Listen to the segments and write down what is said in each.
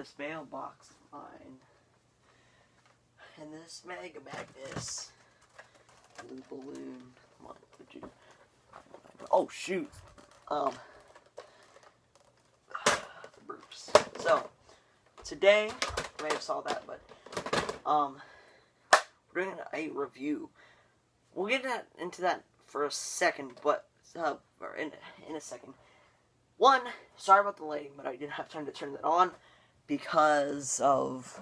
this mailbox of mine. And this Mega Magnus blue balloon. Come on, would you? Oh shoot. The burps. So today, you may have saw that, but we're doing a review. We'll get into that for a second, but or in a second. One, sorry about the lighting, but I didn't have time to turn that on because of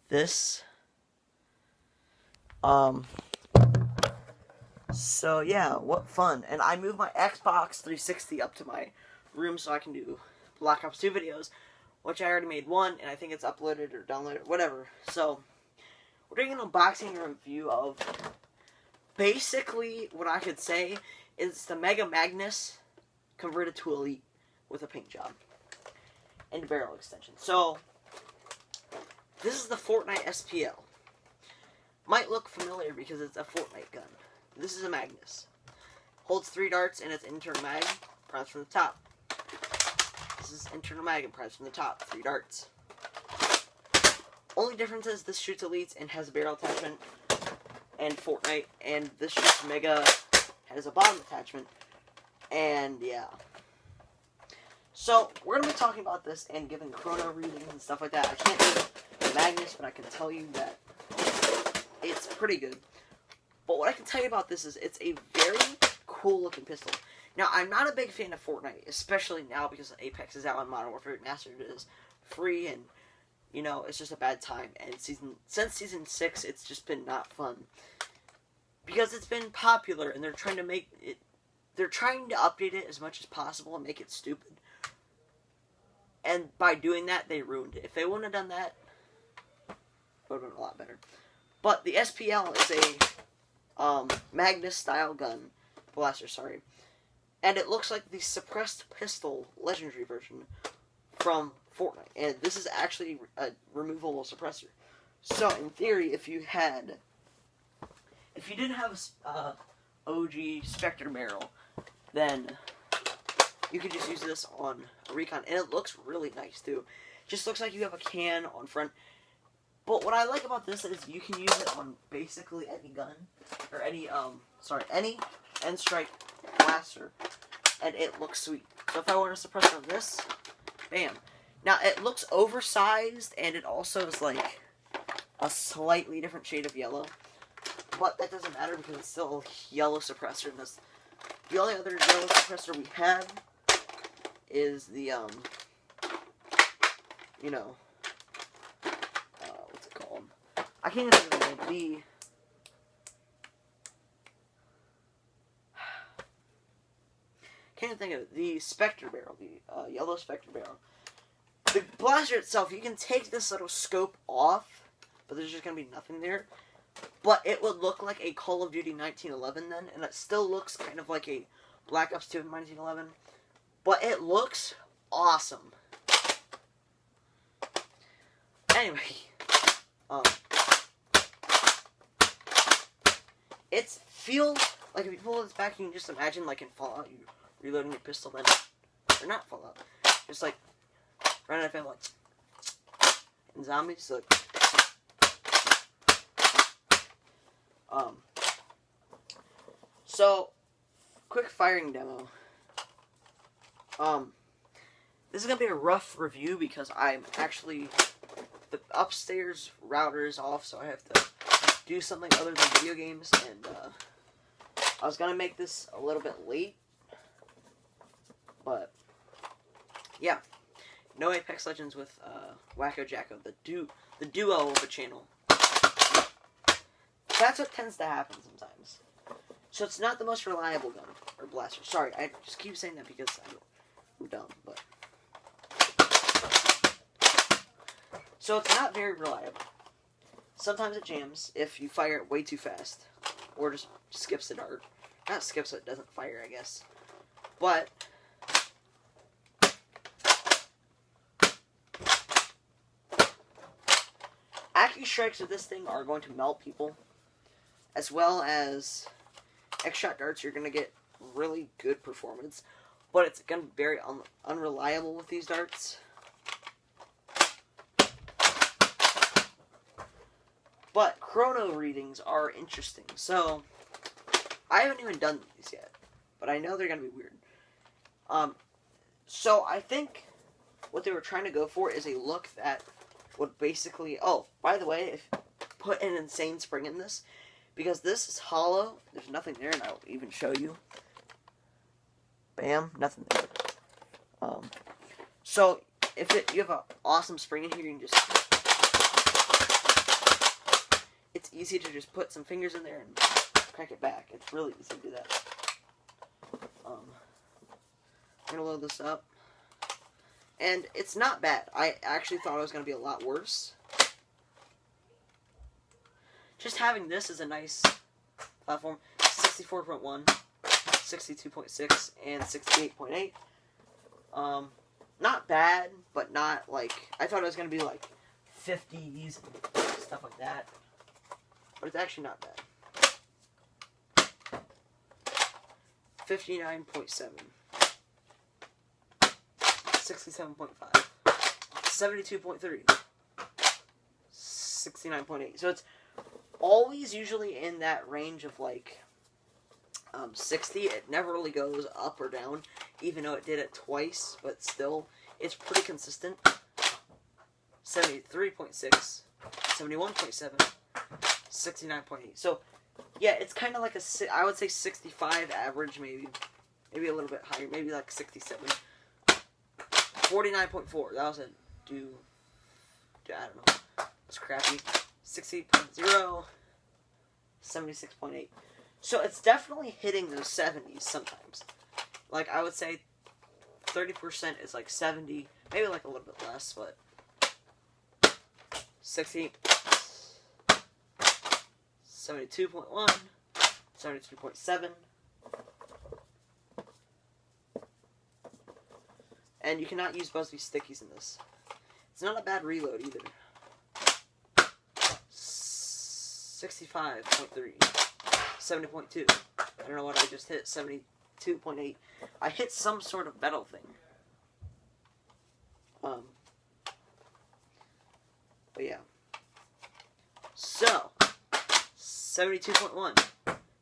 this. So yeah, what fun. And I moved my Xbox 360 up to my room so I can do Black Ops 2 videos, which I already made one, and I think it's uploaded or downloaded, whatever. So, we're doing an unboxing review of basically what I could say is the Mega Magnus converted to Elite with a paint job and barrel extension. So, this is the Fortnite SPL. Might look familiar because it's a Fortnite gun. This is a Magnus. Holds 3 darts and it's internal mag, primes from the top. This is internal mag and primes from the top, 3 darts. Only difference is this shoots Elites and has a barrel attachment, and Fortnite, and this shoots Mega has a bottom attachment, and yeah. So, we're going to be talking about this and giving chrono readings and stuff like that. I can't do the Magnus, but I can tell you that it's pretty good. But what I can tell you about this is it's a very cool looking pistol. Now, I'm not a big fan of Fortnite, especially now because Apex is out on Modern Warfare Remastered is free, and, you know, it's just a bad time. And since Season 6, it's just been not fun. Because it's been popular, and they're trying to make it, they're trying to update it as much as possible and make it stupid. And by doing that, they ruined it. If they wouldn't have done that, it would have been a lot better. But the SPL is a Magnus-style gun, blaster, sorry. And it looks like the suppressed pistol legendary version from Fortnite. And this is actually a removable suppressor. So, in theory, if you didn't have a OG Spectre barrel, then you could just use this on a recon. And it looks really nice, too. Just looks like you have a can on front. But what I like about this is you can use it on basically any gun. Or any end strike blaster, and it looks sweet. So if I want to suppress on this, bam. Now it looks oversized, and it also is like a slightly different shade of yellow, but that doesn't matter because it's still a yellow suppressor. And the only other yellow suppressor we have is the what's it called? I can't even think of it. Can't think of it. The Spectre barrel, the yellow Spectre barrel. The blaster itself, you can take this little scope off, but there's just gonna be nothing there. But it would look like a Call of Duty 1911 then, and it still looks kind of like a Black Ops 2 in 1911. But it looks awesome. Anyway, it feels like if you pull this back, you can just imagine like in Fallout, you reloading your pistol, then, or not Fallout, just like, running out of like, and zombies, like, so, quick firing demo. This is gonna be a rough review because I'm actually, the upstairs router is off, so I have to do something other than video games, and, I was gonna make this a little bit late, but, yeah, no Apex Legends with, Wacko Jacko, the duo of a channel. That's what tends to happen sometimes. So it's not the most reliable gun, or blaster. Sorry, I just keep saying that because I'm dumb, but. So it's not very reliable. Sometimes it jams if you fire it way too fast, or just skips the dart. Not skips it, doesn't fire, I guess. But accuracy strikes with this thing are going to melt people, as well as X-shot darts. You're going to get really good performance, but it's going to be very unreliable with these darts. But chrono readings are interesting. So, I haven't even done these yet, but I know they're going to be weird. So I think what they were trying to go for is a look that would basically... Oh, by the way, if put an insane spring in this, because this is hollow, there's nothing there, and I'll even show you. Bam, nothing there. So, if you have an awesome spring in here, you can just... It's easy to just put some fingers in there and crank it back. It's really easy to do that. I'm going to load this up. And it's not bad. I actually thought it was going to be a lot worse. Just having this is a nice platform. 64.1, 62.6, and 68.8. Not bad, but not like... I thought it was going to be like 50s and stuff like that. But it's actually not bad. 59.7. 67.5. 72.3. 69.8. So it's always usually in that range of like 60. It never really goes up or down, even though it did it twice, but still, it's pretty consistent. 73.6. 71.7. 69.8. So, yeah, it's kind of like I would say 65 average, maybe a little bit higher, maybe like 67. 49.4. That was I don't know. It's crappy. 60.0. 76.8. So it's definitely hitting those 70s sometimes. Like I would say 30% is like 70, maybe like a little bit less, but 60. 72.1, 73.7, and you cannot use Busby stickies in this. It's not a bad reload either. 65.3, 70.2. I don't know what I just hit. 72.8. I hit some sort of metal thing. But yeah. So. 72.1,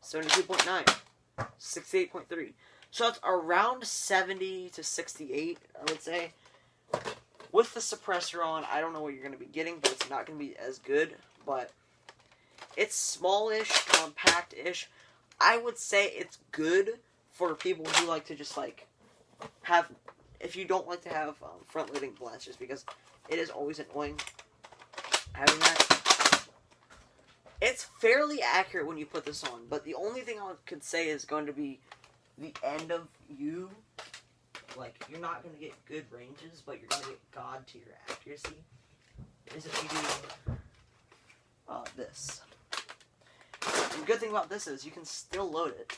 72.9, 68.3. So it's around 70 to 68, I would say. With the suppressor on, I don't know what you're going to be getting, but it's not going to be as good. But it's smallish, compact-ish. I would say it's good for people who like to just like have, if you don't like to have front-loading blasters, because it is always annoying having that. It's fairly accurate when you put this on, but the only thing I could say is going to be the end of you. Like, you're not going to get good ranges, but you're going to get God to your accuracy. Is if you do this. And the good thing about this is you can still load it.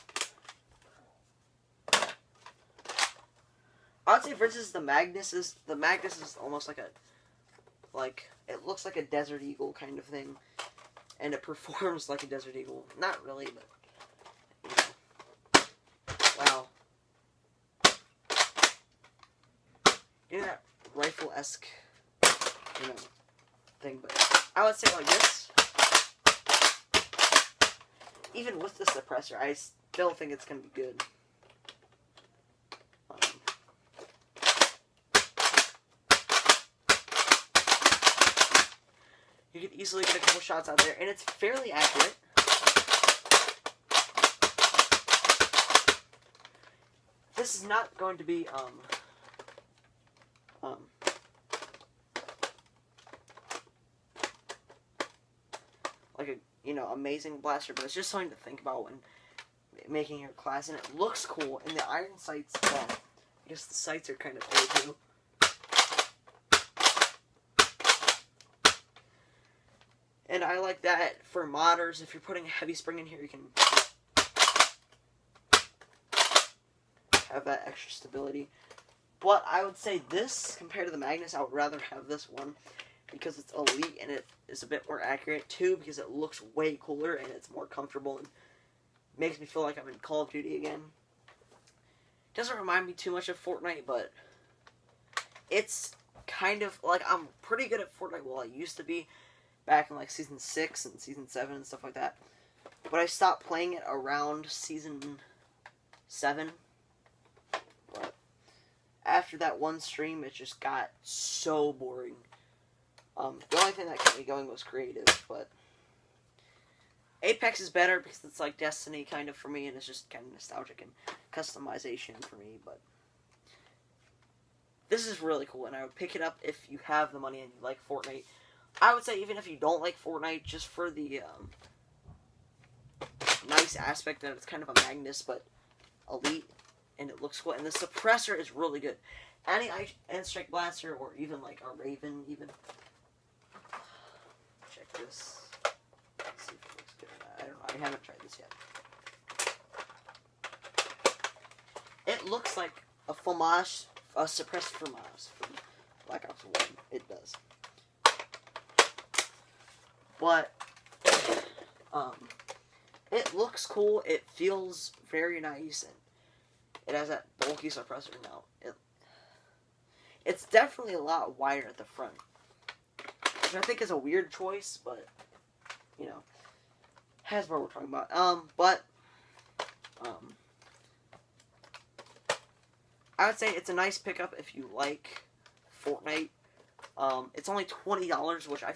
I would say, for instance, the Magnus is almost like it looks like a Desert Eagle kind of thing. And it performs like a Desert Eagle. Not really, but, you know. Wow. You know, that rifle-esque, you know, thing. But I would say like this. Even with the suppressor, I still think it's going to be good. You could easily get a couple shots out there, and it's fairly accurate. This is not going to be, like a, you know, amazing blaster, but it's just something to think about when making your class, and it looks cool, and the iron sights, well, I guess the sights are kind of cool, too. And I like that for modders. If you're putting a heavy spring in here, you can have that extra stability. But I would say this, compared to the Magnus, I would rather have this one because it's elite and it is a bit more accurate. Two, because it looks way cooler and it's more comfortable and makes me feel like I'm in Call of Duty again. doesn't remind me too much of Fortnite, but it's kind of like I'm pretty good at Fortnite. Well, I used to be back in like season 6 and season 7 and stuff like that. But I stopped playing it around season 7. But after that one stream, it just got so boring. The only thing that kept me going was creative, but Apex is better because it's like Destiny kind of for me, and it's just kind of nostalgic and customization for me, but this is really cool, and I would pick it up if you have the money and you like Fortnite. I would say even if you don't like Fortnite, just for the nice aspect that it's kind of a Magnus, but elite, and it looks cool, and the suppressor is really good. Any Strike Blaster, or even like a Raven, even. Check this. Let's see if it looks good or not. I don't know. I haven't tried this yet. It looks like a FAMAS, a suppressed FAMAS from Black Ops 1. It does. But it looks cool. It feels very nice, and it has that bulky suppressor now. It's definitely a lot wider at the front, which I think is a weird choice, but you know, has what we're talking about. I would say it's a nice pickup if you like Fortnite. It's only $20, which I